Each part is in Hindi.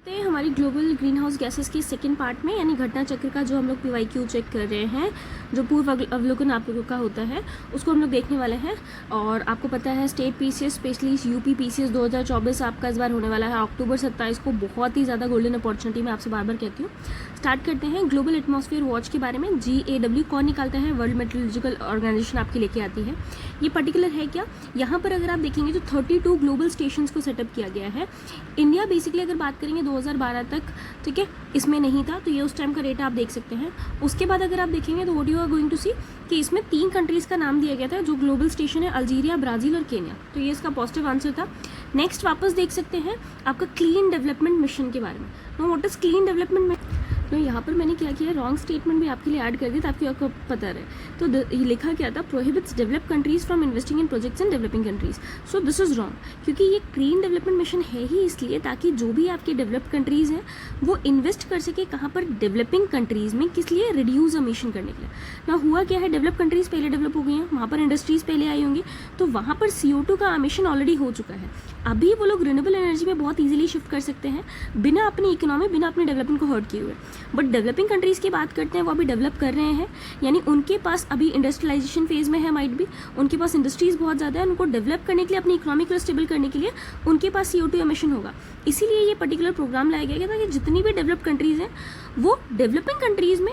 हमारी ग्लोबल ग्रीन हाउस गैसेस के सेकंड पार्ट में, यानी घटना चक्र का जो हम लोग PYQ चेक कर रहे हैं, जो पूर्व अवलोकन आप लोगों का होता है, उसको हम लोग देखने वाले हैं। और आपको पता है state PCS specially UP PCS 2024 आपका इस बार होने वाला है अक्टूबर 27 को। बहुत ही ज़्यादा गोल्डन अपॉर्चुनिटी मैं आपसे बार बार कहती हूँ। स्टार्ट करते हैं ग्लोबल एटमॉस्फेयर वॉच के बारे में। GAW कौन निकालता है? वर्ल्ड मेट्रोलॉजिकल ऑर्गेनाइजेशन आपके लेके आती है। ये पर्टिकुलर है क्या? यहाँ पर अगर आप देखेंगे तो 32 ग्लोबल स्टेशन को सेटअप किया गया है। इंडिया बेसिकली अगर बात करेंगे 2012 तक, ठीक है, इसमें नहीं था, तो ये उस टाइम का डेटा आप देख सकते हैं। उसके बाद अगर आप देखेंगे तो what you are going to see कि इसमें 3 कंट्रीज़ का नाम दिया गया था जो ग्लोबल स्टेशन है, अल्जीरिया, ब्राज़ील और केन्या। तो ये इसका पॉजिटिव आंसर था। नेक्स्ट वापस देख सकते हैं आपका क्लीन डेवलपमेंट मिशन के बारे में। Know what is clean development mission? तो यहाँ पर मैंने क्या किया, रॉन्ग स्टेटमेंट भी आपके लिए ऐड कर दी ताकि आपको पता रहे। तो ये लिखा क्या था, prohibits develop countries from investing in projects in developing countries. So this is wrong, क्योंकि ये ग्रीन डेवलपमेंट मिशन है ही इसलिए ताकि जो भी आपके डेवलप कंट्रीज हैं वो इन्वेस्ट कर सके कहाँ पर, डेवलपिंग कंट्रीज में। किस लिए? रिड्यूस एमिशन करने के लिए ना। हुआ क्या है, डेवलप कंट्रीज पहले डेवलप हो गई हैं, वहाँ पर इंडस्ट्रीज पहले आई होंगी, तो वहाँ पर CO2 का एमिशन ऑलरेडी हो चुका है। अभी वो लोग रिन्यूएबल एनर्जी में बहुत ईजिली शिफ्ट कर सकते हैं बिना अपनी इकोनॉमी, बिना अपने डेवलपमेंट को हर्ट किए हुए। बट डेवलपिंग कंट्रीज़ की बात करते हैं, वो अभी डेवलप कर रहे हैं, यानी उनके पास अभी इंडस्ट्रियलाइजेशन फेज में है, माइट भी उनके पास इंडस्ट्रीज़ बहुत ज़्यादा है। उनको डेवलप करने के लिए, अपनी इकोनॉमी को स्टेबल करने के लिए उनके पास CO2 एमिशन होगा। इसीलिए ये पर्टिकुलर प्रोग्राम लाया गया ताकि जितनी भी डेवलप कंट्रीज़ हैं वो डेवलपिंग कंट्रीज़ में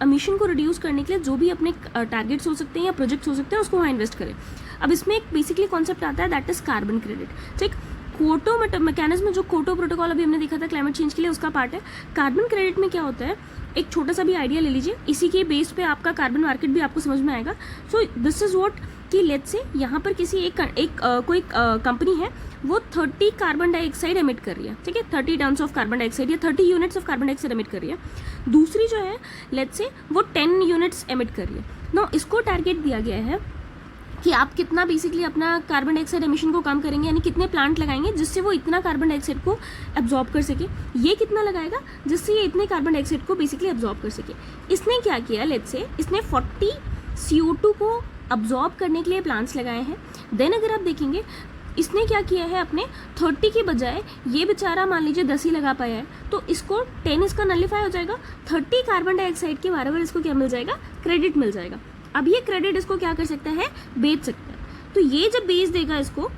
एमिशन को रिड्यूस करने के लिए जो भी अपने टारगेट्स हो सकते हैं या प्रोजेक्ट्स हो सकते हैं उसको वहाँ इन्वेस्ट करें। अब इसमें एक बेसिकली कॉन्सेप्ट आता है, दैट इज कार्बन क्रेडिट। ठीक, क्योटो मैकेनिज्म, जो क्योटो प्रोटोकॉल अभी हमने देखा था क्लाइमेट चेंज के लिए, उसका पार्ट है। कार्बन क्रेडिट में क्या होता है, एक छोटा सा भी आइडिया ले लीजिए, इसी के बेस पे आपका कार्बन मार्केट भी आपको समझ में आएगा। सो दिस इज व्हाट कि लेट्स से यहाँ पर किसी कोई कंपनी है, वो 30 कार्बन डाइऑक्साइड एमिट कर रही है, ठीक है, 30 टन्स ऑफ कार्बन डाइऑक्साइड या 30 units of carbon dioxide emit कर रही है। दूसरी जो है लेट्स से वो 10 यूनिट्स एमिट कर रही है। नो, इसको टारगेट दिया गया है कि आप कितना बेसिकली अपना कार्बन डाइऑक्साइड एमिशन को कम करेंगे, यानी कितने प्लांट लगाएंगे जिससे वो इतना कार्बन डाइऑक्साइड को एब्जॉर्ब कर सके। ये कितना लगाएगा जिससे ये इतने कार्बन डाइऑक्साइड को बेसिकली एब्जॉर्ब कर सके। इसने क्या किया, लेट्स से इसने 40 CO2 को एब्जॉर्ब करने के लिए प्लांट्स लगाए हैं। देन अगर आप देखेंगे इसने क्या किया है, अपने 30 के बजाय ये बेचारा मान लीजिए 10 ही लगा पाया है, तो इसको 10 इसका नलिफाई हो जाएगा। 30 कार्बन डाइऑक्साइड के बराबर इसको क्या मिल जाएगा, क्रेडिट मिल जाएगा। अब ये क्रेडिट इसको क्या कर सकता है, बेच सकता है। तो ये जब बेच देगा इसको,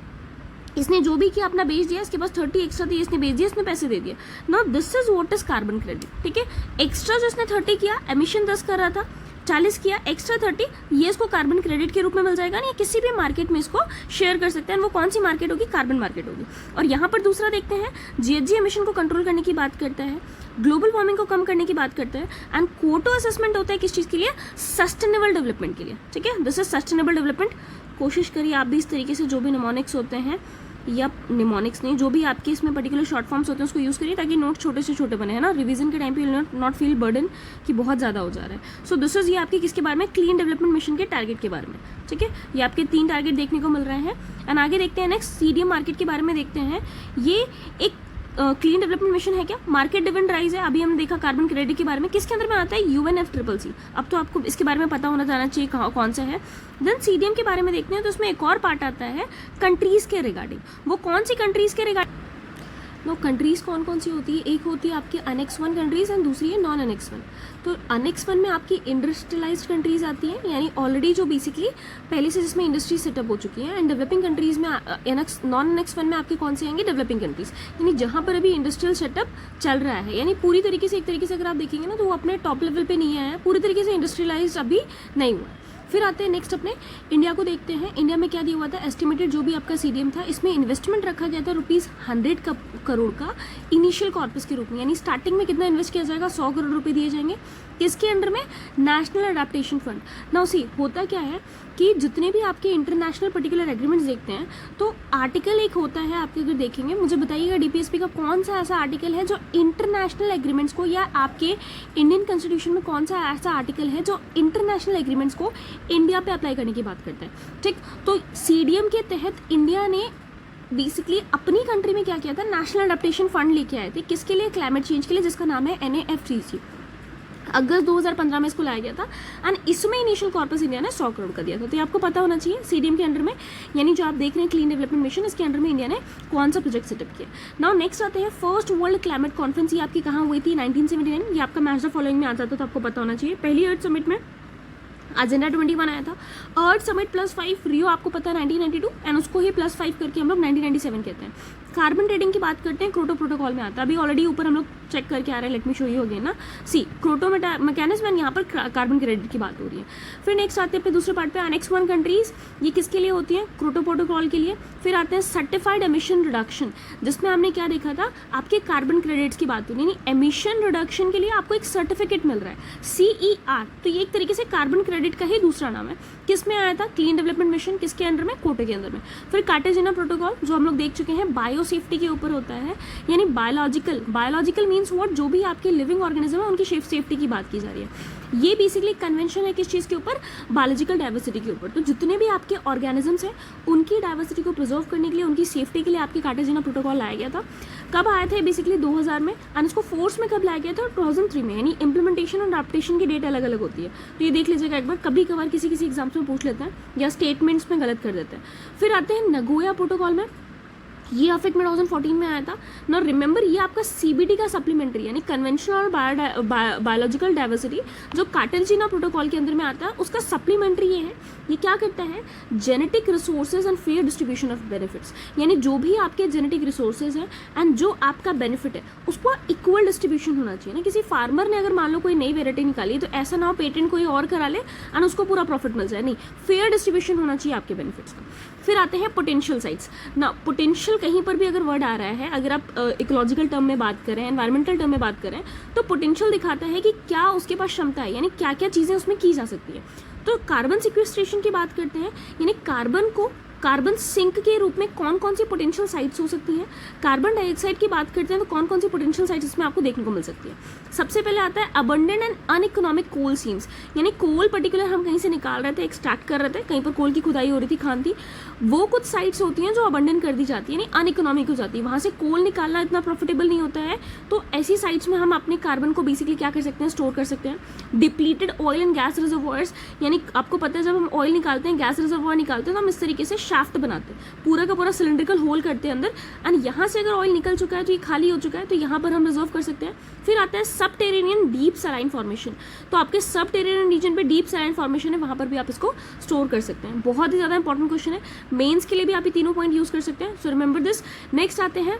इसने जो भी किया अपना बेच दिया, इसके पास 30 एक्स्ट्रा थी, इसने बेच दिया, इसने पैसे दे दिया। Now this is what is carbon credit. ठीक है, एक्स्ट्रा जो इसने 30 किया, एमिशन 10 कर रहा था, 40 किया, एक्स्ट्रा 30, ये इसको कार्बन क्रेडिट के रूप में मिल जाएगा। नहीं, किसी भी मार्केट में इसको शेयर कर सकते हैं। वो कौन सी मार्केट होगी, कार्बन मार्केट होगी। और यहाँ पर दूसरा देखते हैं, GHG एमिशन को कंट्रोल करने की बात करता है, ग्लोबल वार्मिंग को कम करने की बात करता है। एंड क्योटो असेसमेंट होता है किस चीज़ के लिए, सस्टेनेबल डेवलपमेंट के लिए। ठीक है, दिस इज सस्टेनेबल डेवलपमेंट। कोशिश करिए आप भी इस तरीके से जो भी निमोनिक्स होते हैं, या निमोनिक्स नहीं, जो भी आपके इसमें पर्टिकुलर शॉर्ट फॉर्म्स होते हैं उसको यूज़ करिए ताकि नोट छोटे से छोटे बने, है ना। रिवीजन के टाइम पे नॉट फील बर्डन कि बहुत ज़्यादा हो जा रहा है। सो दिस इज ये आपके किसके बारे में, क्लीन डेवलपमेंट मिशन के टारगेट के बारे में। ठीक है, ये आपके 3 टारगेट देखने को मिल रहे हैं। एंड आगे देखते हैं नेक्स्ट, CDM मार्केट के बारे में देखते हैं। ये एक क्लीन डेवलपमेंट मिशन है क्या, मार्केट ड्रिवन राइज है। अभी हमने देखा कार्बन क्रेडिट के बारे में, किसके अंदर में आता है, UNFCCC। अब तो आपको इसके बारे में पता होना जाना चाहिए कौन सा है। देन CDM के बारे में देखते हैं, तो उसमें एक और पार्ट आता है कंट्रीज़ के रिगार्डिंग। वो कौन सी कंट्रीज़ के रिगार्डिंग, नो कंट्रीज़ कौन कौन सी होती है, एक होती है आपकी Annex 1 कंट्रीज़ एंड दूसरी है नॉन Annex 1। तो Annex 1 में आपकी इंडस्ट्रियलाइज्ड कंट्रीज़ आती हैं, यानी ऑलरेडी जो बेसिकली पहले से जिसमें इंडस्ट्री सेटअप हो चुकी है। एंड डेवलपिंग कंट्रीज़ में नॉन Annex 1 में आपके कौन से आएंगे, डेवलपिंग कंट्रीज़, यानी जहाँ पर अभी इंडस्ट्रियल सेटअप चल रहा है, यानी पूरी तरीके से, एक तरीके से अगर आप देखेंगे ना तो वो अपने टॉप लेवल पर नहीं आया है, पूरी तरीके से इंडस्ट्रियलाइज अभी नहीं हुआ है। फिर आते हैं नेक्स्ट अपने इंडिया को देखते हैं। इंडिया में क्या दिया हुआ था, एस्टिमेटेड जो भी आपका CDM था, इसमें इन्वेस्टमेंट रखा गया था ₹100 करोड़ का इनिशियल कॉर्पस के रूप में, यानी स्टार्टिंग में कितना इन्वेस्ट किया जाएगा, 100 करोड़ रुपए दिए जाएंगे। किसके अंडर में, national adaptation fund. Now see होता क्या है कि जितने भी आपके इंटरनेशनल पर्टिकुलर एग्रीमेंट्स देखते हैं, तो आर्टिकल एक होता है आपके, अगर देखेंगे, मुझे बताइएगा DPSP का कौन सा ऐसा आर्टिकल है जो इंटरनेशनल एग्रीमेंट्स को, या आपके इंडियन कॉन्स्टिट्यूशन में कौन सा ऐसा आर्टिकल है जो इंटरनेशनल एग्रीमेंट्स को इंडिया पे अप्लाई करने की बात करता है। ठीक, तो CDM के तहत इंडिया ने बेसिकली अपनी कंट्री में क्या किया था, नेशनल अडेप्टेशन फंड लेके आए थे। किसके लिए, क्लाइमेट चेंज के लिए, जिसका नाम है NAFCC। अगस्त 2015 में इसको लाया गया था एंड इसमें इनिशियल कॉर्पस इंडिया ने 100 करोड़ का दिया था। तो ये आपको पता होना चाहिए CDM के अंडर में, यानी जो आप देख रहे हैं क्लीन डेवलपमेंट मिशन, इसके अंडर में इंडिया ने कौन सा प्रोजेक्ट सेटअप किया। नाउ नेक्स्ट आते हैं फर्स्ट वर्ल्ड क्लाइमेट कॉन्फ्रेंस। ये आपकी कहाँ हुई थी? 1979। ये आपका मैच द फॉलोइंग में आता था, तो आपको पता होना चाहिए। पहली अर्थ समिट में एजेंडा 21 आया था। अर्थ समिट +5 रियो आपको पता है 1992 एंड उसको ही +5 करके हम लोग 1997 कहते हैं। कार्बन ट्रेडिंग की बात करते हैं, क्योटो प्रोटोकॉल में आता है। अभी ऑलरेडी ऊपर हम लोग चेक करके आ रहे हैं, let me show you again ना। सी क्योटो मैकेनिज्म एंड यहाँ पर कार्बन क्रेडिट की बात हो रही है। फिर नेक्स्ट आते हैं अपने दूसरे पार्ट पे अनेक्स 1 कंट्रीज, ये किसके लिए होती है? क्योटो प्रोटोकॉल के लिए। फिर आते हैं सर्टिफाइड एमिशन रिडक्शन, जिसमें हमने क्या देखा था? आपके कार्बन क्रेडिट्स की बात हो रही है, एमिशन रिडक्शन के लिए आपको एक सर्टिफिकेट मिल रहा है CER। तो ये एक तरीके से कार्बन क्रेडिट का ही दूसरा नाम है। किस में आया था? क्लीन डेवलपमेंट मिशन, किसके अंडर में? क्योटो के अंदर में। फिर कार्टेजिना प्रोटोकॉल जो हम लोग देख चुके हैं, बायो सेफ्टी के ऊपर होता है, यानी बायोलॉजिकल मीन्स व्हाट? जो भी आपके लिविंग ऑर्गेनिज्म है उनकी सेफ्टी की बात की जा रही है। ये बेसिकली कन्वेंशन है किस चीज़ के ऊपर? बायोलॉजिकल डाइवर्सिटी के ऊपर। तो जितने भी आपके ऑर्गेनिजम्स हैं उनकी डाइवर्सिटी को प्रिजर्व करने के लिए, उनकी सेफ्टी के लिए आपके कार्टेजिना प्रोटोकॉल लाया गया था। कब आया था? बेसिकली 2000 में। एंड इसको फोर्स में कब लाया गया था? 2003 में। यानी इंप्लीमेंटेशन और अडॉप्टेशन की डेट अलग अलग होती है, तो ये देख लीजिएगा एक बार। कभी कभार किसी एग्जाम्स में पूछ लेते हैं या स्टेटमेंट्स में गलत कर देते हैं। फिर आते हैं नगोया प्रोटोकॉल में, ये अफेक्ट में 2014 में आया था ना। रिमेंबर ये आपका CBD का सप्लीमेंट्री यानी कन्वेंशनल और बायोलॉजिकल डाइवर्सिटी जो कार्टेजिना प्रोटोकॉल के अंदर में आता है, उसका सप्लीमेंट्री ये है। ये क्या करता है? Genetic resources and fair distribution of benefits, यानी जो भी आपके जेनेटिक रिसोर्सेज हैं एंड जो आपका बेनिफिट है उसको इक्वल डिस्ट्रीब्यूशन होना चाहिए ना। किसी फार्मर ने अगर मान लो कोई नई वेराइटी निकाली तो ऐसा ना हो पेटेंट कोई और करा ले एंड उसको पूरा प्रॉफिट मिल जाए, नहीं, फेयर डिस्ट्रीब्यूशन होना चाहिए आपके बेनिफिट्स का। फिर आते हैं पोटेंशियल साइट्स ना। पोटेंशियल कहीं पर भी अगर वर्ड आ रहा है, अगर आप इकोलॉजिकल टर्म में बात करें, एनवायरमेंटल टर्म में बात करें, तो पोटेंशियल दिखाता है कि क्या उसके पास क्षमता है, यानी क्या क्या चीज़ें उसमें की जा सकती है। तो कार्बन सिक्वेस्ट्रेशन की बात करते हैं, यानी कार्बन सिंक के रूप में कौन कौन सी पोटेंशियल साइट्स हो सकती हैं। कार्बन डाइऑक्साइड की बात करते हैं तो कौन कौन सी पोटेंशियल साइट्स इसमें आपको देखने को मिल सकती है। सबसे पहले आता है अबंडेंट एंड अनइकोनॉमिक कोल सीम्स, यानी कोल पर्टिकुलर हम कहीं से निकाल रहे थे, एक्सट्रैक्ट कर रहे थे, कहीं पर कोल की खुदाई हो रही थी, खान थी, वो कुछ साइट्स होती हैं जो अबंडेंट कर दी जाती है, यानी अनइकोनॉमिक हो जाती है, वहाँ से कोल निकालना इतना प्रॉफिटेबल नहीं होता है। तो ऐसी साइट्स में हम अपने कार्बन को बेसिकली क्या कर सकते हैं? स्टोर कर सकते हैं। Depleted oil and gas reservoirs, यानी आपको पता है जब हम ऑयल निकालते हैं, गैस रिजर्वोयर निकालते हैं, तो हम इस तरीके से शाफ्ट बनाते हैं, पूरा का पूरा सिलेंड्रिकल होल करते हैं अंदर, एंड यहाँ से अगर ऑयल निकल चुका है तो ये खाली हो चुका है, तो यहाँ पर हम रिजर्व कर सकते हैं। फिर आता है सबटेरेनियन डीप सलाइन फॉर्मेशन, तो आपके सबटेरेनियन रीजन पे डीप सलाइन फॉर्मेशन है, वहाँ पर भी आप इसको स्टोर कर सकते हैं। बहुत ही ज़्यादा इंपॉर्टेंट क्वेश्चन है, मेंस के लिए भी आप ये तीनों पॉइंट यूज़ कर सकते हैं, सो रिमेंबर दिस। नेक्स्ट आते हैं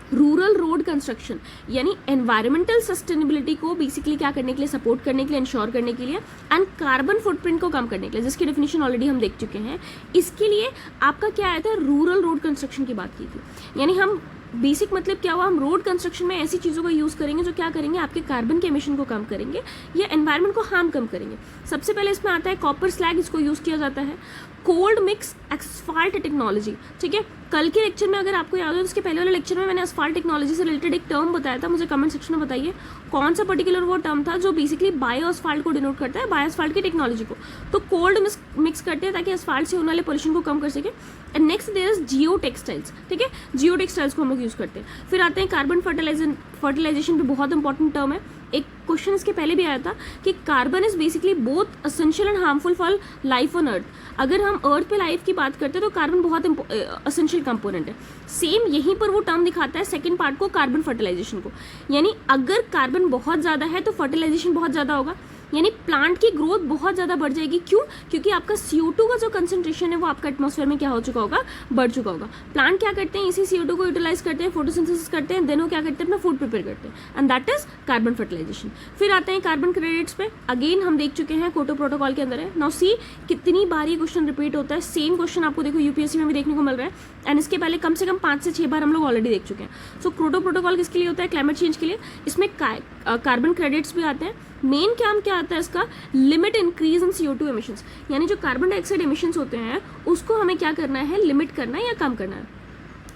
रूरल रोड कंस्ट्रक्शन, यानी एनवायरमेंटल सस्टेनेबिलिटी को बेसिकली क्या करने के लिए? सपोर्ट करने के लिए, इंश्योर करने के लिए, एंड कार्बन फुटप्रिंट को कम करने के लिए, जिसकी डेफिनेशन ऑलरेडी हम देख चुके हैं। इसके लिए आपका क्या आया था? रूरल रोड कंस्ट्रक्शन की बात की थी, यानी हम बेसिक मतलब क्या हुआ? हम रोड कंस्ट्रक्शन में ऐसी चीज़ों का यूज़ करेंगे जो क्या करेंगे? आपके कार्बन के एमिशन को कम करेंगे या एनवायरनमेंट को हार्म कम करेंगे। सबसे पहले इसमें आता है कॉपर स्लैग, इसको यूज़ किया जाता है। कोल्ड मिक्स एस्फाल्ट टेक्नोलॉजी, ठीक है। कल के लेक्चर में अगर आपको याद हो तो उसके पहले वाले लेक्चर में मैंने एस्फाल्ट टेक्नोलॉजी से रिलेटेड एक टर्म बताया था, मुझे कमेंट सेक्शन में बताइए कौन सा पर्टिकुलर वो टर्म था जो बेसिकली बायो एस्फाल्ट को डिनोट करता है, बायो एस्फाल्ट की टेक्नोलॉजी को। तो कोल्ड मिक्स करते हैं ताकि एस्फाल्ट से होने वाले पोल्यूशन को कम कर सके। And next there is geo textiles, ठीक है, जियो टेक्सटाइल्स को हम लोग यूज़ करते हैं। फिर आते हैं कार्बन फर्टिलाइजेशन, भी बहुत इंपॉर्टेंट टर्म है। एक क्वेश्चन इसके पहले भी आया था कि carbon is basically both essential and harmful for life on earth. अगर हम अर्थ पे लाइफ की बात करते हैं तो कार्बन बहुत असेंशियल कंपोनेंट है। सेम यहीं पर वो टर्म दिखाता है सेकंड पार्ट को, कार्बन फर्टिलाइजेशन को, यानी अगर कार्बन बहुत ज़्यादा है तो फर्टिलाइजेशन बहुत ज़्यादा होगा, यानी प्लांट की ग्रोथ बहुत ज़्यादा बढ़ जाएगी। क्यों? क्योंकि आपका CO2 का जो कंसंट्रेशन है वो आपका एटमॉस्फेयर में क्या हो चुका होगा? बढ़ चुका होगा। प्लांट क्या करते हैं? इसी CO2 को यूटिलाइज करते हैं, फोटोसिंथेसिस करते हैं, देन वो क्या करते हैं? अपना फूड प्रिपेयर करते हैं, and that is carbon fertilisation. फिर आते हैं कार्बन क्रेडिट्स पे, अगेन हम देख चुके हैं क्योटो प्रोटोकॉल के अंदर है। नाउ सी कितनी बार ये क्वेश्चन रिपीट होता है, सेम क्वेश्चन आपको देखो UPSC में भी देखने को मिल रहा है, एंड इसके पहले कम से कम 5 से 6 बार हम लोग ऑलरेडी देख चुके हैं। सो क्योटो प्रोटोकॉल किसके लिए होता है? क्लाइमेट चेंज के लिए। इसमें कार्बन क्रेडिट्स भी आते हैं। मेन काम क्या आता है इसका? Limit increase in CO2 emissions, यानी जो कार्बन डाइऑक्साइड एमिशंस होते हैं उसको हमें क्या करना है? लिमिट करना है या कम करना है।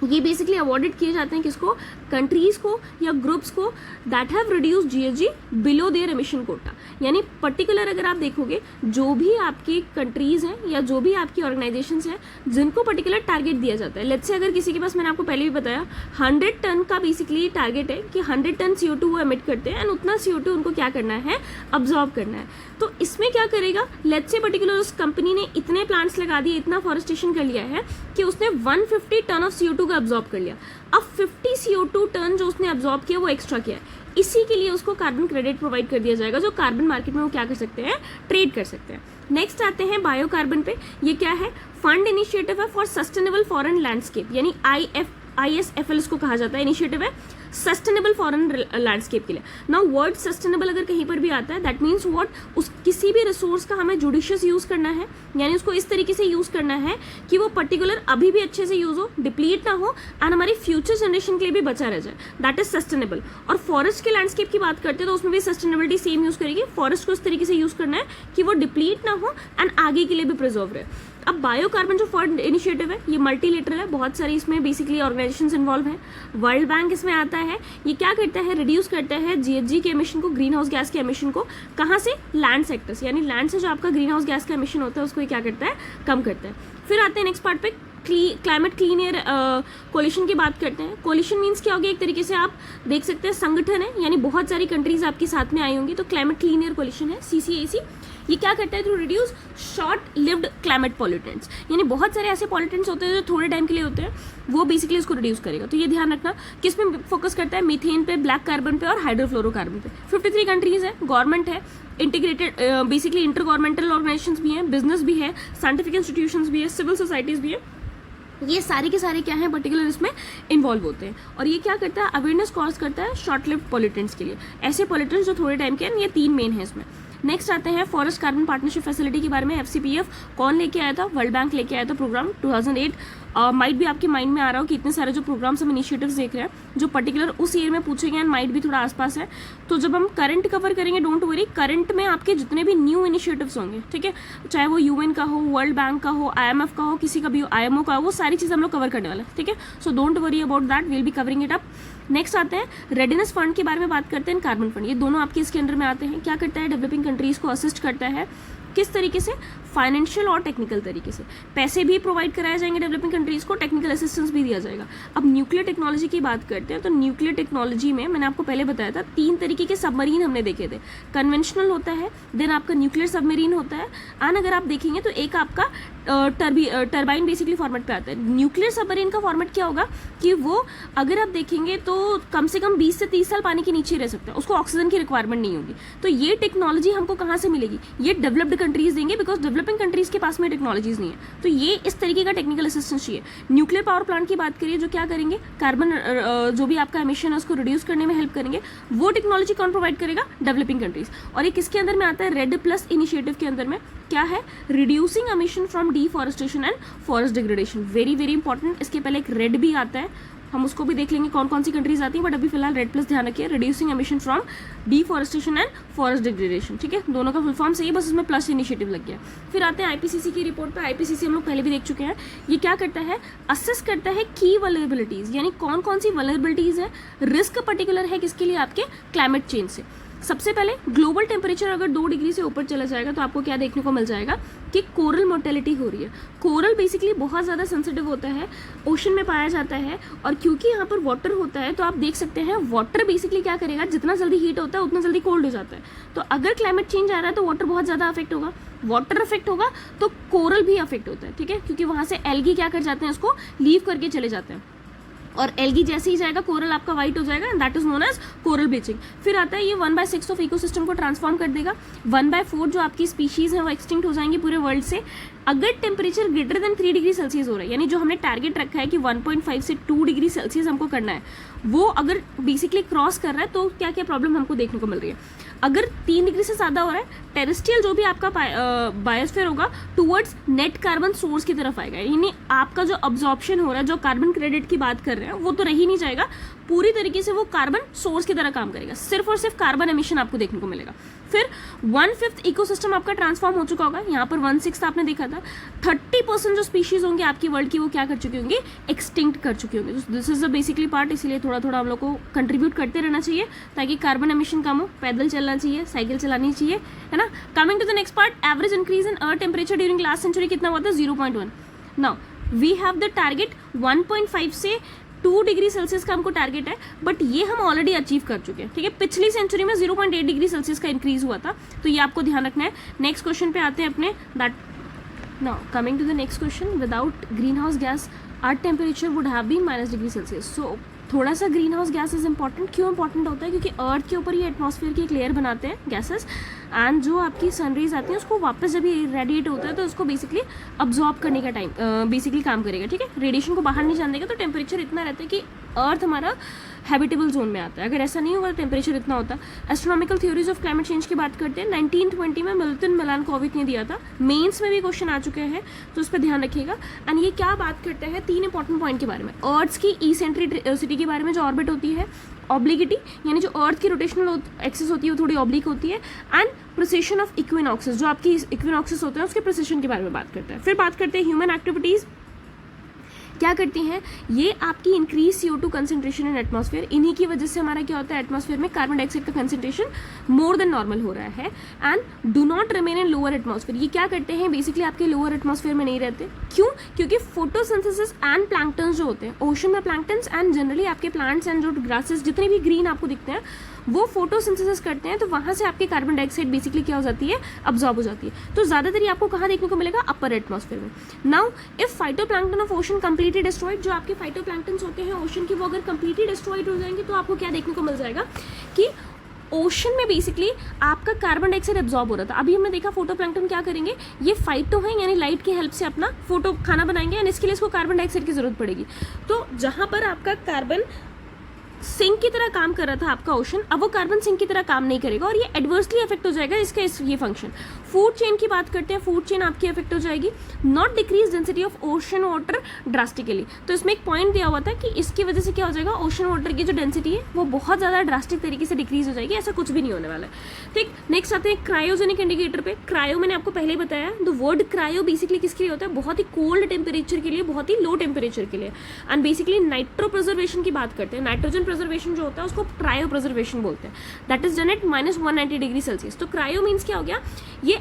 ये बेसिकली अवॉर्डेड किए जाते हैं किसको, कंट्रीज को या ग्रुप्स को that have reduce GHG below their emission quota. यानी पर्टिकुलर अगर आप देखोगे जो भी आपकी कंट्रीज हैं या जो भी आपकी ऑर्गेनाइजेशंस हैं जिनको पर्टिकुलर टारगेट दिया जाता है, लेट्स से अगर किसी के पास, मैंने आपको पहले भी बताया 100 टन का बेसिकली टारगेट है कि 100 टन CO2 वो एमिट करते हैं एंड उतना CO2 उनको क्या करना है, अब्जॉर्ब करना है। तो इसमें क्या करेगा, लेट्स से पर्टिकुलर उस कंपनी ने इतने प्लांट्स लगा दिए, इतना फॉरेस्टेशन कर लिया है कि उसने 150 टन ऑफ CO2 का अब्जॉर्ब कर लिया। अब 50 CO2 टन जो उसने अब्जॉर्ब किया वो एक्स्ट्रा किया है, इसी के लिए उसको कार्बन क्रेडिट प्रोवाइड कर दिया जाएगा, जो कार्बन मार्केट में वो क्या कर सकते हैं, ट्रेड कर सकते हैं। नेक्स्ट आते हैं बायोकार्बन पे। ये क्या है, फंड इनिशिएटिव है फॉर सस्टेनेबल फॉरेन लैंडस्केप, यानी ISFL इसको कहा जाता है, इनिशिएटिव है सस्टेनेबल फॉरेन लैंडस्केप के लिए। नाउ वर्ड सस्टेनेबल अगर कहीं पर भी आता है दैट मीन्स व्हाट, उस किसी भी रिसोर्स का हमें जुडिशियस यूज करना है, यानी उसको इस तरीके से यूज करना है कि वो पर्टिकुलर अभी भी अच्छे से यूज हो, डिप्लीट ना हो एंड हमारी फ्यूचर जनरेशन के लिए भी बचा रह जाए, दैट इज सस्टेनेबल। और फॉरेस्ट के लैंडस्केप की बात करते हैं तो उसमें भी सस्टेनेबिलिटी सेम यूज करेगी, फॉरेस्ट को इस तरीके से यूज करना है कि वो डिप्लीट ना हो एंड आगे के लिए भी प्रिजर्व रहे। अब बायोकार्बन जो फंड इनिशिएटिव है ये मल्टीलेटरल है, बहुत सारी इसमें बेसिकली ऑर्गेनाइजेशंस इन्वॉल्व हैं। वर्ल्ड बैंक इसमें आता है, ये क्या करता है, रिड्यूस करता है जीएचजी के एमिशन को, ग्रीन हाउस गैस के एमिशन को, कहाँ से, लैंड सेक्टर से, यानी लैंड से जो आपका ग्रीन हाउस गैस का एमिशन होता है उसको ये क्या करता है, कम करता है। फिर आते हैं नेक्स्ट पार्ट पे, क्लाइमेट क्लीन एयर कोलिशन की बात करते हैं। कोलिशन मीन्स क्या हो गया, एक तरीके से आप देख सकते हैं संगठन है, यानी बहुत सारी कंट्रीज आपके साथ में आई होंगी, तो क्लाइमेट क्लीन एयर कोलिशन है CCAC। ये क्या करता है, to reduce short lived climate pollutants, यानी बहुत सारे ऐसे पॉल्यूटेंट्स होते हैं जो थोड़े टाइम के लिए होते हैं, वो बेसिकली इसको रिड्यूस करेगा। तो ये ध्यान रखना, किस में फोकस करता है, मीथेन पे, ब्लैक कार्बन पे और हाइड्रोफ्लोरोकार्बन पे। 53 कंट्रीज है, गवर्नमेंट है, integrated basically inter governmental organisations भी हैं, बिजनेस भी है, साइंटिफिक इंस्टीट्यूशंस भी है, सिविल सोसाइटीज भी है, ये सारे के सारे क्या हैं, पर्टिकुलर इसमें इन्वॉल्व होते हैं। और ये क्या करता है, अवेयरनेस कॉज करता है शॉर्ट लिव्ड पॉल्यूटेंट्स के लिए, ऐसे पॉल्यूटेंट्स जो थोड़े टाइम के हैं, ये 3 मेन है इसमें। नेक्स्ट आते हैं फॉरेस्ट कार्बन पार्टनरशिप फैसिलिटी के बारे में। FCPF कौन लेके आया था, वर्ल्ड बैंक लेके आया था प्रोग्राम 2008। माइट भी आपके माइंड में आ रहा हो कि इतने सारे जो प्रोग्राम्स हम इनिशिएटिव्स देख रहे हैं जो पर्टिकुलर उस ईयर में पूछे गए एंड माइट भी थोड़ा आसपास है, तो जब हम करंट कवर करेंगे डोंट वरी, करंट में आपके जितने भी न्यू इनिशिएटिव्स होंगे, ठीक है, चाहे वो UN का हो, वर्ल्ड बैंक का हो, IMF का हो, किसी का भी हो, IMO का हो, वो सारी चीज़ हम लोग कवर करने वाले हैं, ठीक है। So don't worry about that, will be covering it up. Next आते हैं रेडिनेस फंड के बारे में बात करते हैं, कार्बन फंड, ये दोनों आपके इसके अंडर में आते हैं। क्या करता है, डेवलपिंग कंट्रीज को असिस्ट करता है, किस तरीके से, फाइनेंशियल और टेक्निकल तरीके से, पैसे भी प्रोवाइड कराए जाएंगे डेवलपिंग कंट्रीज को, टेक्निकल असिस्टेंस भी दिया जाएगा। अब न्यूक्लियर टेक्नोलॉजी की बात करते हैं, तो न्यूक्लियर टेक्नोलॉजी में मैंने आपको पहले बताया था 3 तरीके के सबमरीन हमने देखे थे, कन्वेंशनल होता है, देन आपका न्यूक्लियर सबमरीन होता है, एंड अगर आप देखेंगे तो एक आपका टर्बाइन बेसिकली फॉर्मेट पे आता है। न्यूक्लियर सबमरीन का फॉर्मेट क्या होगा कि वो अगर आप देखेंगे तो कम से कम 20 से 30 साल पानी के नीचे रह सकता है, उसको ऑक्सीजन की रिक्वायरमेंट नहीं होगी। तो ये टेक्नोलॉजी हमको कहाँ से मिलेगी, ये डेवलप्ड कंट्रीज देंगे, बिकॉज डेवलपिंग कंट्रीज के पास में टेक्नोलॉजीज नहीं है। तो ये इस तरीके का टेक्निकल असिस्टेंस चाहिए। न्यूक्लियर पावर प्लांट की बात करिए, जो क्या करेंगे, कार्बन जो भी आपका एमिशन है उसको रिड्यूस करने में हेल्प करेंगे, वो टेक्नोलॉजी कौन प्रोवाइड करेगा, डेवलपिंग कंट्रीज। और ये किसके अंदर में आता है, रेड प्लस इनिशिएटिव के अंदर में क्या है, reducing emission from deforestation and forest degradation, very very important. इसके पहले एक रेड भी आता है, हम उसको भी देख लेंगे कौन कौन सी कंट्रीज आती है, बट अभी फिलहाल रेड प्लस ध्यान रखिए, reducing emission from deforestation and forest degradation, ठीक है, दोनों का फुल फॉर्म सही है, बस इसमें प्लस इनिशिएटिव लग गया। फिर आते हैं IPCC की रिपोर्ट पे। IPCC हम लोग पहले भी देख चुके हैं, ये क्या करता है, असेस करता है की वल्नरेबिलिटीज, यानी कौन कौन सी वल्नरेबिलिटीज है, रिस्क पर्टिकुलर है किसके लिए, आपके क्लाइमेट चेंज से। सबसे पहले ग्लोबल टेम्परेचर अगर 2 डिग्री से ऊपर चला जाएगा तो आपको क्या देखने को मिल जाएगा कि कोरल मोर्टेलिटी हो रही है। कोरल बेसिकली बहुत ज़्यादा सेंसिटिव होता है, ओशन में पाया जाता है, और क्योंकि यहाँ पर वाटर होता है तो आप देख सकते हैं वाटर बेसिकली क्या करेगा, जितना जल्दी हीट होता है उतना जल्दी कोल्ड हो जाता है। तो अगर क्लाइमेट चेंज आ रहा है तो वाटर बहुत ज़्यादा अफेक्ट होगा, वाटर अफेक्ट होगा तो कोरल भी अफेक्ट होता है, ठीक है, क्योंकि वहाँ से एल्गी क्या कर जाते हैं, उसको लीव करके चले जाते हैं, और एल्गी जैसे ही जाएगा कोरल आपका वाइट हो जाएगा, and that is known as coral bleaching. फिर आता है ये 1/6 ऑफ इकोसिस्टम को ट्रांसफॉर्म कर देगा, 1/4 जो आपकी स्पीशीज है वो एक्सटिंक्ट हो जाएंगी पूरे वर्ल्ड से। अगर temperature greater than 3 degree Celsius हो रहा है, यानी जो हमने टारगेट रखा है कि 1.5 से 2 डिग्री सेल्सियस हमको करना है, वो अगर बेसिकली क्रॉस कर रहा है तो क्या क्या प्रॉब्लम हमको देखने को मिल रही है। अगर 3 डिग्री से ज़्यादा हो रहा है, टेरेस्ट्रियल जो भी आपका बायोस्फीयर होगा टूवर्ड्स नेट कार्बन सोर्स की तरफ आएगा, यानी आपका जो अब्जॉर्प्शन हो रहा है, जो कार्बन क्रेडिट की बात कर रहे हैं वो तो रह ही नहीं जाएगा, पूरी तरीके से वो कार्बन सोर्स की तरह काम करेगा, सिर्फ और सिर्फ कार्बन एमिशन आपको देखने को मिलेगा। फिर 1/5 इकोसिस्टम आपका ट्रांसफॉर्म हो चुका होगा, यहाँ पर 1/6 आपने देखा था। 30% जो स्पीशीज होंगे आपकी वर्ल्ड की वो क्या कर चुके होंगे, एक्सटिंक्ट कर चुके होंगे। This is the basically part, इसीलिए थोड़ा थोड़ा हम लोग को कंट्रीब्यूट करते रहना चाहिए ताकि कार्बन एमिशन कम हो। पैदल चलना चाहिए, साइकिल चलानी चाहिए, है ना। Coming to the next part, average increase in earth temperature during last century कितना हुआ था, 0.1। Now we have the target 1.5 से 2 डिग्री सेल्सियस का हमको टारगेट है, बट ये हम ऑलरेडी अचीव कर चुके हैं, ठीक है। पिछली सेंचुरी में 0.8 डिग्री सेल्सियस का इंक्रीज हुआ था, तो ये आपको ध्यान रखना है। नेक्स्ट क्वेश्चन पे आते हैं अपने, that now coming to the next question, without green house gas earth temperature would have been -degree Celsius. So थोड़ा सा green house gas is important. क्यों इंपॉर्टेंट होता है, क्योंकि अर्थ के ऊपर ये एटमॉस्फेयर की एक लेयर बनाते हैं गैसेस, एंड जो आपकी सनरेज आती है उसको वापस जब ये रेडिएट होता है तो उसको बेसिकली अब्जॉर्ब करने का टाइम बेसिकली काम करेगा, ठीक है। रेडिएशन को बाहर नहीं जाने देगा, तो टेम्परेचर इतना रहता है कि अर्थ हमारा हैबिटेबल जोन में आता है। अगर ऐसा नहीं होगा तो टेम्परेचर इतना होता। Astronomical theories of climate change की बात करते हैं, 1920 में मिल्टन मिलानकोविक ने दिया था, मेंस में भी क्वेश्चन आ चुके हैं, तो उस पर ध्यान रखिएगा। एंड ये क्या बात करते हैं, 3 इंपॉर्टेंट पॉइंट के बारे में। अर्थ की इसेंट्रिसिटी के बारे में, जो ऑर्बिट होती है, ऑब्लिगिटी यानी जो अर्थ की रोटेशनल एक्सिस होती है वो थोड़ी ऑब्लिक होती है, एंड प्रिसिशन ऑफ इक्विनॉक्सेस, जो आपकी इक्विनॉक्सेस होते हैं उसके प्रिसिशन के बारे में बात करते हैं। फिर बात करते हैं ह्यूमन एक्टिविटीज़ क्या करती हैं, ये आपकी increase CO2 concentration in atmosphere, इन्हीं की वजह से हमारा क्या होता है, एटमॉस्फेयर में कार्बन डाइऑक्साइड का कंसेंट्रेशन मोर देन नॉर्मल हो रहा है। And do not remain in lower atmosphere, ये क्या करते हैं, बेसिकली आपके लोअर एटमॉस्फेयर में नहीं रहते। क्यों, क्योंकि फोटोसिंथेसिस एंड प्लैंक्टन्स जो होते हैं ओशन में, प्लैंक्टन्स एंड जनरली आपके प्लांट्स एंड जो ग्रासेस जितने भी ग्रीन आपको दिखते हैं वो फोटोसिंथेसिस करते हैं, तो वहाँ से आपकी कार्बन डाइऑक्साइड बेसिकली क्या हो जाती है, अब्जॉर्ब हो जाती है। तो ज़्यादातर ये आपको कहाँ देखने को मिलेगा, अपर एटमॉस्फेयर में। Now if phytoplankton of ocean completely destroyed, जो आपके फाइटोप्लैंक्टन्स होते हैं ओशन की, वो अगर कंप्लीटली डिस्ट्रॉयड हो जाएंगे तो आपको क्या देखने को मिल जाएगा कि ओशन में बेसिकली आपका कार्बन डाइऑक्साइड एब्जॉर्ब हो रहा था। अभी हमने देखा फोटोप्लैंक्टन क्या करेंगे, ये फाइटो है यानी लाइट की हेल्प से अपना फोटो खाना बनाएंगे, एंड इसके लिए इसको कार्बन डाइऑक्साइड की जरूरत पड़ेगी। तो जहाँ पर आपका कार्बन सिंक की तरह काम कर रहा था आपका ओशन, अब वो कार्बन सिंक की तरह काम नहीं करेगा और ये एडवर्सली इफेक्ट हो जाएगा इसका ये फंक्शन। फूड चेन की बात करते हैं, फूड चेन आपकी इफेक्ट हो जाएगी। Not decrease density of ocean water drastically, तो इसमें एक पॉइंट दिया हुआ था कि इसकी वजह से क्या हो जाएगा, ओशन वाटर की जो डेंसिटी है वो बहुत ज़्यादा ड्रास्टिक तरीके से डिक्रीज हो जाएगी, ऐसा कुछ भी नहीं होने वाला है, ठीक। नेक्स्ट आते हैं क्रायोजेनिक इंडिकेटर पे। क्रायो मैंने आपको पहले ही बताया, द वर्ड क्रायो बेसिकली किसके लिए होता है, बहुत ही कोल्ड टेम्परेचर के लिए, बहुत ही लो टेम्परेचर के लिए। एंड बेसिकली नाइट्रो प्रिजर्वेशन की बात करते हैं, नाइट्रोजन प्रिजर्वेशन जो होता है उसको क्रायो प्रिजर्वेशन बोलते हैं, that is done at -190 degree Celsius. तो क्रायो मीन्स क्या हो गया, ये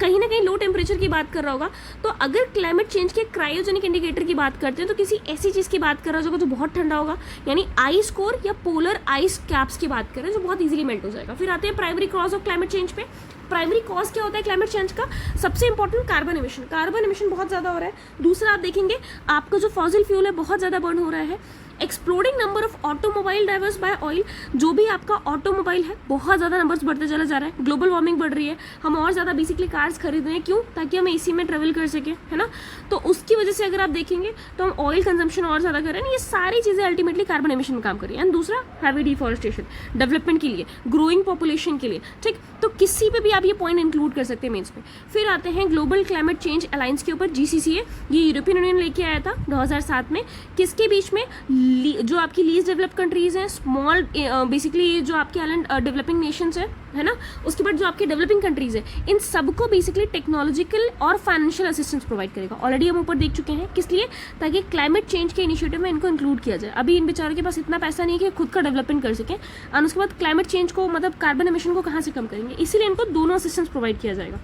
कहीं ना कहीं लो टेम्परेचर की बात कर रहा होगा। तो अगर क्लाइमेट चेंज के क्रायोजेनिक इंडिकेटर की बात करते हैं तो किसी ऐसी चीज़ की बात कर रहा होगा जो बहुत ठंडा होगा, यानी आइस कोर या पोलर आइस कैप्स की बात कर रहे हैं जो बहुत इजीली मेल्ट हो जाएगा। फिर आते हैं primary cause of climate change पे। प्राइमरी कॉज क्या होता है क्लाइमेट चेंज का, सबसे important carbon emission. Carbon emission बहुत ज़्यादा हो रहा है। दूसरा आप देखेंगे आपका जो फॉसिल फ्यूल है बहुत ज़्यादा बर्न हो रहा है। Exploding number of automobile drivers by oil, जो भी आपका ऑटोमोबाइल है बहुत ज़्यादा नंबर्स बढ़ते चला जा रहा है। ग्लोबल वार्मिंग बढ़ रही है, हम और ज़्यादा बेसिकली कार्स खरीद रहे हैं, क्यों, ताकि हम AC में ट्रेवल कर सकें, है ना। तो उसकी वजह से अगर आप देखेंगे तो हम ऑयल कंजम्पशन और ज़्यादा कर रहे हैं। ये सारी चीज़ें अल्टीमेटली कार्बन एमिशन में काम कर रही है। एंड दूसरा हैवी डिफॉरेस्टेशन, डेवलपमेंट के लिए, ग्रोइंग पॉपुलेशन के लिए, ठीक। तो किसी पे भी आप ये पॉइंट इंक्लूड कर सकते हैं मेंस में। फिर आते हैं ग्लोबल क्लाइमेट चेंज अलायंस के ऊपर, GCCA, ये यूरोपियन यूनियन लेके आया था 2007 में। किसके बीच में, जो आपकी लीस्ट डेवलप्ड कंट्रीज हैं, स्मॉल बेसिकली जो आपके आइलैंड डेवलपिंग नेशंस है ना, उसके बाद जो आपकी डेवलपिंग कंट्रीज है, इन सबको बेसिकली टेक्नोलॉजिकल और फाइनेंशियल असिस्टेंस प्रोवाइड करेगा। ऑलरेडी हम ऊपर देख चुके हैं, किस लिए, ताकि क्लाइमेट चेंज के इनिशिएटिव में इनको इंक्लूड किया जाए। अभी इन बेचारों के पास इतना पैसा नहीं है कि खुद का डेवलपमेंट कर सकें, और उसके बाद क्लाइमेट चेंज को मतलब कार्बन एमिशन को कहाँ से कम करेंगे, इसीलिए इनको दोनों असिस्टेंस प्रोवाइड किया जाएगा।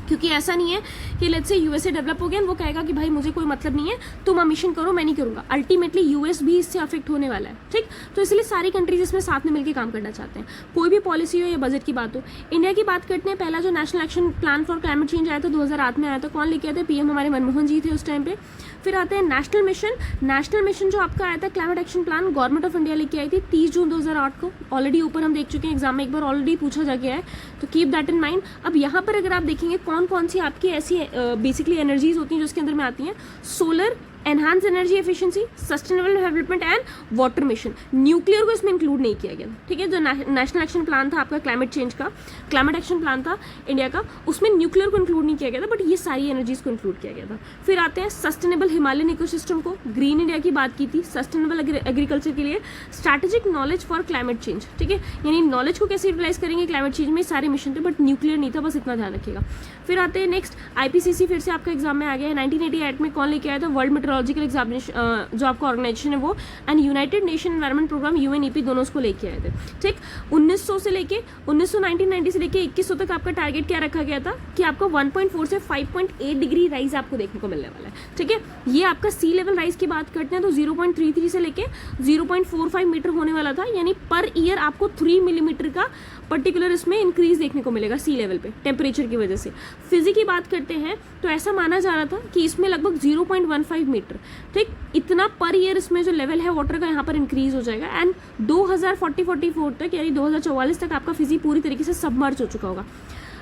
क्योंकि ऐसा नहीं है कि लेट्स से USA डेवलप हो गया, वो कहेगा कि भाई मुझे कोई मतलब नहीं है, तुम एमिशन करो, मैं नहीं करूँगा। अल्टीमेटली US भी इससे अफेक्ट होने वाला है, ठीक। तो इसलिए सारी कंट्रीज इसमें साथ में मिलकर काम करना चाहते हैं, कोई भी पॉलिसी हो या बजट की बात हो। इंडिया की बात करते हैं, पहला जो national action plan for climate change आया था 2008 में आया था, कौन लेके आया था, PM हमारे मनमोहन जी थे उस टाइम पे। फिर आते हैं नेशनल मिशन। नेशनल मिशन जो आपका आया था climate action plan, government of India लेके आई थी 30 जून 2008 को। ऑलरेडी ऊपर हम देख चुके हैं, एग्जाम में एक बार ऑलरेडी पूछा जा गया है, तो कीप दैट इन माइंड। अब यहाँ पर अगर आप देखेंगे कौन कौन सी आपकी ऐसी बेसिकली एनर्जीज होती हैं जो इसके अंदर में आती हैं, solar enhance energy efficiency, sustainable development and water mission. Nuclear को इसमें इंक्लूड नहीं किया गया, ठीक है। जो नेशनल एक्शन प्लान था आपका क्लाइमेट चेंज का, क्लाइमेट एक्शन प्लान था इंडिया का, उसमें न्यूक्लियर को इंक्लूड नहीं किया गया था, बट ये सारी एनर्जीज को इंक्लूड किया गया था। फिर आते हैं सस्टेनेबल हिमालयन इकोसिस्टम को, ग्रीन इंडिया की बात की थी, सस्टेनेबल एग्रीकल्चर के लिए strategic knowledge for climate change, ठीक है, यानी नॉलेज को कैसे यूटिलाइज करेंगे क्लाइमेट चेंज में, सारे मिशन थे, बट न्यूक्लियर नहीं था, बस इतना ध्यान रखिएगा। फिर आते हैं नेक्स्ट आईपीसीसी, फिर से आपका एग्जाम में आ गया है। 1988 में कौन लेके आया था? वर्ल्ड मेट्रोलॉजिकल एग्जामिनेशन जो आपका ऑर्गेनाइजेशन है वो, and united nation environment programme UNEP, दोनों उसको लेके आए थे, ठीक। 1900 से लेके 1990 से लेके 2100 तक आपका टारगेट क्या रखा गया था कि आपका 1.4 से 5.8 डिग्री राइज आपको देखने को मिलने वाला है, ठीक है। ये आपका सी लेवल राइज की बात करते हैं तो 0.33 से लेके 0.45 मीटर होने वाला था, यानी पर ईयर आपको 3 मिलीमीटर का पर्टिकुलर इसमें इंक्रीज देखने को मिलेगा सी लेवल पे टेम्परेचर की वजह से। फिजिक्स की बात करते हैं तो ऐसा माना जा रहा था कि इसमें लगभग 0.15 मीटर, ठीक, इतना पर ईयर इसमें जो लेवल है वाटर का यहाँ पर इंक्रीज हो जाएगा। एंड 2044 तक यानी 2044 तक आपका फिजी पूरी तरीके से सबमर्ज हो चुका होगा।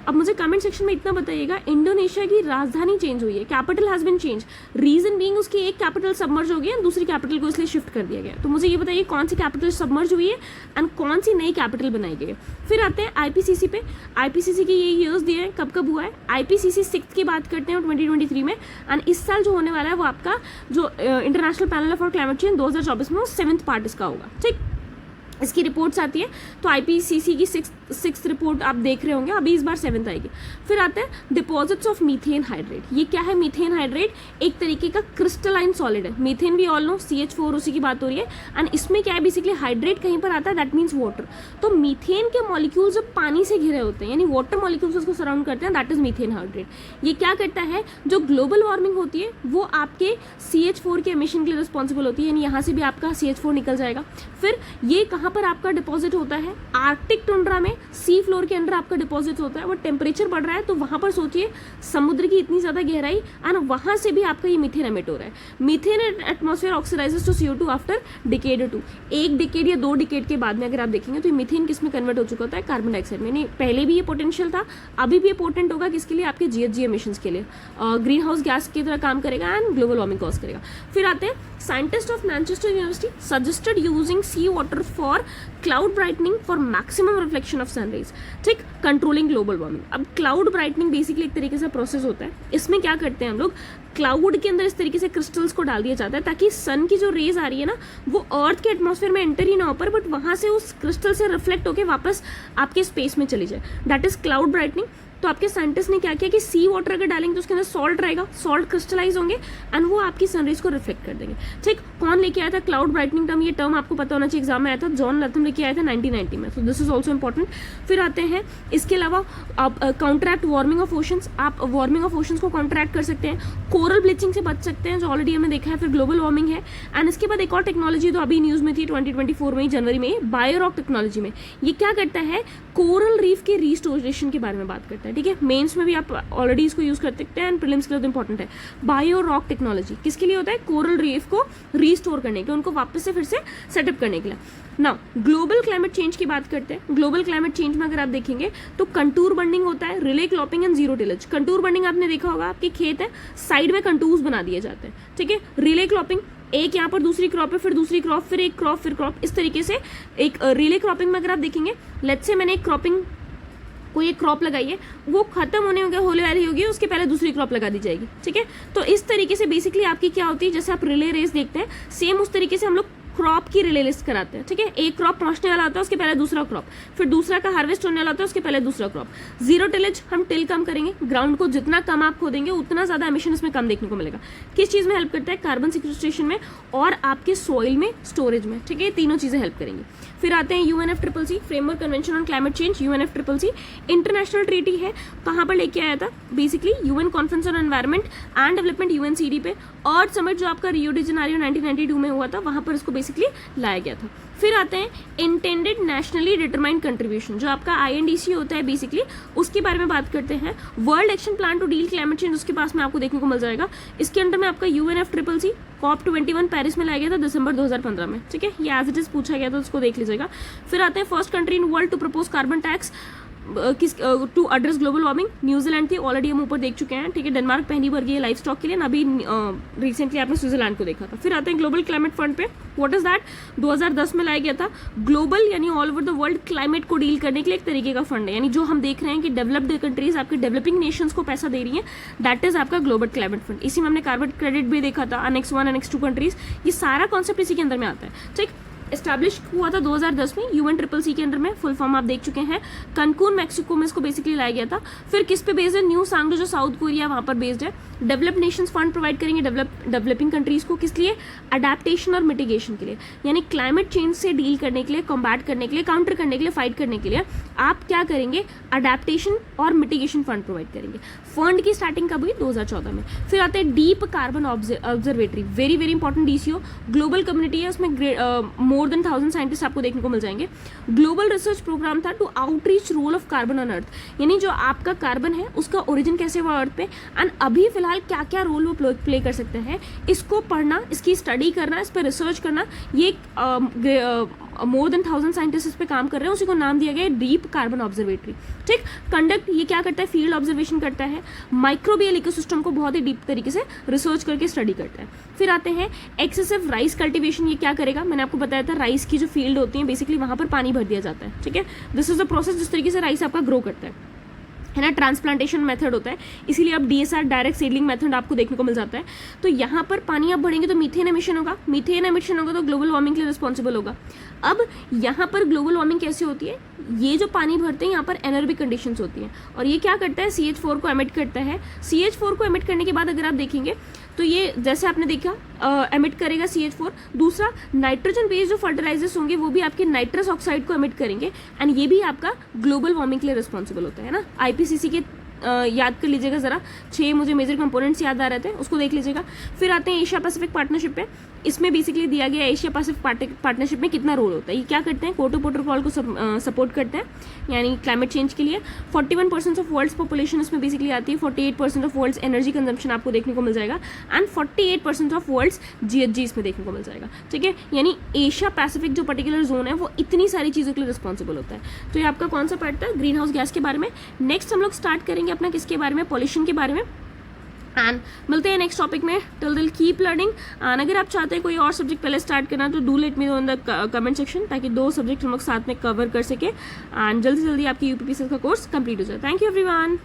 अब मुझे कमेंट सेक्शन में इतना बताइएगा, इंडोनेशिया की राजधानी चेंज हुई है, capital has been change, reason being उसकी एक कैपिटल सबमर्ज हो गई है, दूसरी कैपिटल को इसलिए शिफ्ट कर दिया गया। तो मुझे ये बताइए कौन सी कैपिटल सबमर्ज हुई है एंड कौन सी नई कैपिटल बनाई गई है। फिर आते हैं आईपीसीसी पे। आईपीसीसी के ये ईयर्स दिए हैं कब कब हुआ है। आईपीसीसी 6 की बात करते हैं 2023 में, एंड इस साल जो होने वाला है वो आपका जो international panel for climate change 2024 में वो 7th पार्ट इसका होगा, ठीक। इसकी रिपोर्ट्स आती है तो आईपीसीसी की 6th रिपोर्ट आप देख रहे होंगे, अभी इस बार 7th आएगी। फिर आते हैं डिपॉजिट्स ऑफ मीथेन हाइड्रेट। ये क्या है? मीथेन हाइड्रेट एक तरीके का क्रिस्टलाइन सॉलिड है। मीथेन भी ऑल नो CH4 उसी की बात हो रही है, एंड इसमें क्या है बेसिकली हाइड्रेट कहीं पर आता है, दैट मीन्स वाटर। तो मीथेन के मॉलिक्यूल्स जब पानी से घिरे होते हैं यानी वाटर मॉलिक्यूल्स उसको सराउंड करते हैं, दैट इज मीथेन हाइड्रेट। ये क्या करता है, जो ग्लोबल वार्मिंग होती है वो आपके CH4 के एमिशन के लिए रिस्पॉन्सिबल होती है, यानी यहाँ से भी आपका CH4 निकल जाएगा। फिर ये कहाँ पर आपका डिपॉजिट होता है? आर्कटिक टुंड्रा में सी फ्लोर के अंदर आपका डिपॉजिट होता है। वो टेम्परेचर बढ़ रहा है तो वहां पर सोचिए समुद्र की इतनी ज्यादा गहराई, एंड वहां से भी आपका ये मीथेन एमिट हो रहा है। Methane atmosphere oxidises to CO2 after decade or 2, एक डिकेड या 2 डिकेड के बाद में अगर आप देखेंगे तो ये मीथेन किस में कन्वर्ट हो चुका होता है? कार्बन डाइऑक्साइड में। नहीं, पहले भी ये पोटेंशियल था, अभी भी ये पोटेंट होगा किसके लिए? आपके GHG एमिशंस के लिए, ग्रीन हाउस गैस की तरह काम करेगा एंड ग्लोबल वार्मिंग कॉज करेगा। फिर आते हैं scientist of Manchester university suggested using sea water for cloud brightening for maximum reflection of sunrise, ठीक, कंट्रोलिंग ग्लोबल वार्मिंग। अब क्लाउड ब्राइटनिंग बेसिकली एक तरीके से प्रोसेस होता है। इसमें क्या करते हैं हम लोग, क्लाउड के अंदर इस तरीके से क्रिस्टल्स को डाल दिया जाता है ताकि सन की जो रेज आ रही है ना वो अर्थ के एटमॉस्फेयर में एंटर ही ना हो पर, बट वहां से उस क्रिस्टल से रिफ्लेक्ट होकर वापस आपके स्पेस में चली जाए, दैट इज क्लाउड ब्राइटनिंग। तो आपके साइंटिस्ट ने क्या किया कि सी वाटर अगर डालेंगे तो उसके अंदर सॉल्ट रहेगा, सॉल्ट क्रिस्टलाइज होंगे एंड वो आपकी सनराइज को रिफ्लेक्ट कर देंगे, ठीक। कौन लेके आया था क्लाउड ब्राइटनिंग टर्म? ये टर्म आपको पता होना चाहिए, एग्जाम में आया था, जॉन लथम लेके आया था 1990 में, तो दिस इज ऑल्सो इंपॉर्टेंट। फिर आते हैं इसके अलावा आप काउंटरैक्ट वार्मिंग ऑफ ओशंस, आप वार्मिंग ऑफ ओशंस को काउंटरैक्ट कर सकते हैं, कोरल ब्लीचिंग से बच सकते हैं जो ऑलरेडी हमने देखा है। फिर ग्लोबल वार्मिंग है, एंड इसके बाद एक और टेक्नोलॉजी तो अभी न्यूज में थी 2024 में जनवरी में, बायोरॉक टेक्नोलॉजी में। ये क्या करता है? कोरल रीफ के रिस्टोरेशन के बारे में बात करता है, ठीक है। मेंस में भी आप ऑलरेडी इसको यूज कर सकते हैं एंड प्रीलिम्स के लिए तो इंपॉर्टेंट है। बायो रॉक टेक्नोलॉजी किसके लिए होता है? कोरल रीफ को रीस्टोर करने के लिए, उनको वापस से फिर से सेटअप करने के लिए। नाउ ग्लोबल क्लाइमेट चेंज की बात करते हैं। ग्लोबल क्लाइमेट चेंज में अगर आप देखेंगे तो कंटूर बंडिंग होता है, relay cropping and zero tillage. Contour bunding आपने देखा होगा, आपके खेत है साइड में कंटूर्स बना दिए जाते हैं, ठीक है। रिले क्रॉपिंग, एक यहाँ पर दूसरी क्रॉप है, फिर दूसरी क्रॉप, फिर एक क्रॉप, फिर क्रॉप, इस तरीके से एक रिले क्रॉपिंग में अगर आप देखेंगे, लेट्स से मैंने एक क्रॉपिंग कोई एक क्रॉप लगाई है, वो खत्म होने होने वाली होगी, उसके पहले दूसरी क्रॉप लगा दी जाएगी, ठीक है। तो इस तरीके से बेसिकली आपकी क्या होती है, जैसे आप रिले रेस देखते हैं सेम उस तरीके से हम लोग क्रॉप की रिले लिस्ट कराते हैं, ठीक है। एक क्रॉप पहुंचने वाला होता है उसके पहले दूसरा क्रॉप, फिर दूसरा का हार्वेस्ट होने वाला होता है उसके पहले दूसरा क्रॉप। जीरो टिलेज, हम टिल कम करेंगे, ग्राउंड को जितना कम आप खोदेंगे उतना ज्यादा एमिशन इसमें कम देखने को मिलेगा। किस चीज में हेल्प करता है? कार्बन सिक्वेस्ट्रेशन में और आपके सॉइल में स्टोरेज में, ठीक है। तीनों चीजें हेल्प करेंगी। फिर आते हैं UNFCCC framework convention on climate change. UNFCCC international treaty है, कहाँ पर लेके आया था? Basically UN conference on environment and development UNCD पे, अर्थ समिट जो आपका रियो डी जेनेरियो 1992 में हुआ था वहां पर इसको बेसिकली लाया गया था। फिर आते हैं इंटेंडेड नेशनली डिटरमाइंड कंट्रीब्यूशन, जो आपका INDC होता है बेसिकली, उसके बारे में बात करते हैं। World action plan to deal climate change उसके पास में आपको देखने को मिल जाएगा। इसके अंडर में आपका UNFCCC COP21 पेरिस में लाया गया था दिसंबर 2015 में, ठीक है। ये एज इट इज पूछा गया था, उसको देख लीजिएगा। फिर आते हैं first country in world to propose carbon tax, किस to address global warming, New Zealand थी, ऑलरेडी हम ऊपर देख चुके हैं, ठीक है। डेनमार्क पहली बार गई लाइफ स्टॉक के लिए, अभी रिसेंटली आपने स्विट्जरलैंड को देखा था। फिर आते हैं ग्लोबल क्लाइमेट फंड पे। What is that? 2010 में लाया गया था। ग्लोबल यानी all over the world climate को डील करने के लिए एक तरीके का फंड है, यानी जो हम देख रहे हैं कि डेवलप्ड कंट्रीज आपके डेवलपिंग नेशंस को पैसा दे रही है, दैट इज आपका ग्लोबल क्लाइमेट फंड। इसी में हमने कार्बन क्रेडिट भी देखा था, अनेक्स 1 अनेक्स 2 कंट्रीज, ये सारा कॉन्सेप्ट इसी के अंदर में आता है, ठीक। एस्टैब्लिश हुआ था 2010 में UN-CCC के अंडर में, फुल फॉर्म आप देख चुके हैं। कनकून मैक्सिको में इसको बेसिकली लाया गया था। फिर किस पे बेस्ड है? न्यू सांगडो जो साउथ कोरिया वहां पर बेस्ड है। डेवलप्ड नेशंस फंड प्रोवाइड करेंगे डेवलपिंग कंट्रीज को, किस लिए? अडेप्टेशन और मिटिगेशन के लिए, यानी क्लाइमेट चेंज से डील करने के लिए, कॉम्बैट करने के लिए, काउंटर करने के लिए, फाइट करने के लिए आप क्या करेंगे? अडेप्टेशन और मिटिगेशन फंड प्रोवाइड करेंगे। फंड की स्टार्टिंग कब हुई? 2014 में। फिर आते हैं deep carbon observatory, very very important DCO, global community है, उसमें मोर देन 1000 साइंटिस्ट आपको देखने को मिल जाएंगे। ग्लोबल रिसर्च प्रोग्राम था to outreach role of carbon on earth, यानी जो आपका कार्बन है उसका ओरिजिन कैसे हुआ अर्थ पे, एंड अभी फिलहाल क्या क्या रोल वो प्ले कर सकते हैं, इसको पढ़ना, इसकी स्टडी करना, इस पर रिसर्च करना। ये मोर देन 1000 साइंटिस्ट इस पे काम कर रहे हैं, उसी को नाम दिया गया है डीप कार्बन ऑब्जर्वेटरी, ठीक। कंडक्ट, ये क्या करता है? फील्ड ऑब्जर्वेशन करता है। माइक्रोबियल इकोसिस्टम को बहुत ही डीप तरीके से रिसर्च करके स्टडी करता है। फिर आते हैं एक्सेसिव राइस कल्टीवेशन, ये क्या करेगा? मैंने आपको बताया था राइस की जो फील्ड होती है बेसिकली वहां पर पानी भर दिया जाता है, ठीक है। दिस इज द प्रोसेस जिस तरीके से राइस आपका ग्रो करता है ना। ट्रांसप्लांटेशन मेथड होता है, इसीलिए अब DSR डायरेक्ट सीडलिंग मेथड आपको देखने को मिल जाता है। तो यहाँ पर पानी आप भरेंगे तो मीथेन एमिशन होगा, मीथेन एमिशन होगा तो ग्लोबल वार्मिंग के लिए रिस्पॉन्सिबल होगा। अब यहाँ पर ग्लोबल वार्मिंग कैसे होती है? ये जो पानी भरते हैं यहाँ पर एनर्बिक कंडीशंस होती हैं, और ये क्या करता है? CH4 को एमिट करता है। CH4 को एमिट करने के बाद अगर आप देखेंगे तो ये जैसे आपने देखा एमिट करेगा CH4। दूसरा, नाइट्रोजन बेस्ड जो फर्टिलाइजर्स होंगे वो भी आपके नाइट्रस ऑक्साइड को एमिट करेंगे, एंड ये भी आपका ग्लोबल वार्मिंग के लिए रिस्पॉन्सिबल होता है ना। IPCC के याद कर लीजिएगा ज़रा, 6 मुझे मेजर कंपोनेंट्स याद आ रहे थे, उसको देख लीजिएगा। फिर आते हैं एशिया पैसिफिक पार्टनरशिप पे। इसमें बेसिकली दिया गया एशिया पैसिफिक पार्टनरशिप में कितना रोल होता है। ये क्या करते हैं? क्योटो प्रोटोकॉल को सपोर्ट करते हैं, यानी क्लाइमेट चेंज के लिए। 41% ऑफ वर्ल्ड्स पॉपुलेशन इसमें बेसिकली आती है। 48% ऑफ वर्ल्ड्स एनर्जी कंजम्पशन आपको देखने को मिल जाएगा, एंड 48% ऑफ वर्ल्ड्स GHG इसमें देखने को मिल जाएगा, ठीक है। यानी एशिया पैसिफिक जो पर्टिकुलर जोन है वो इतनी सारी चीज़ों के लिए रिस्पॉन्सिबल होता है। तो ये आपका कौन सा पार्ट था? ग्रीन हाउस गैस के बारे में। नेक्स्ट हम लोग स्टार्ट करेंगे अपना किसके बारे में? पॉल्यूशन के बारे में। एंड मिलते हैं नेक्स्ट टॉपिक में। टिल दिल कीप लर्निंग। एंड अगर आप चाहते हैं कोई और सब्जेक्ट पहले स्टार्ट करना तो do let me know in the comment section, ताकि 2 सब्जेक्ट हम लोग साथ में कवर कर सके एंड जल्दी से जल्दी आपकी UPPCL का कोर्स कंप्लीट हो जाए। Thank you everyone.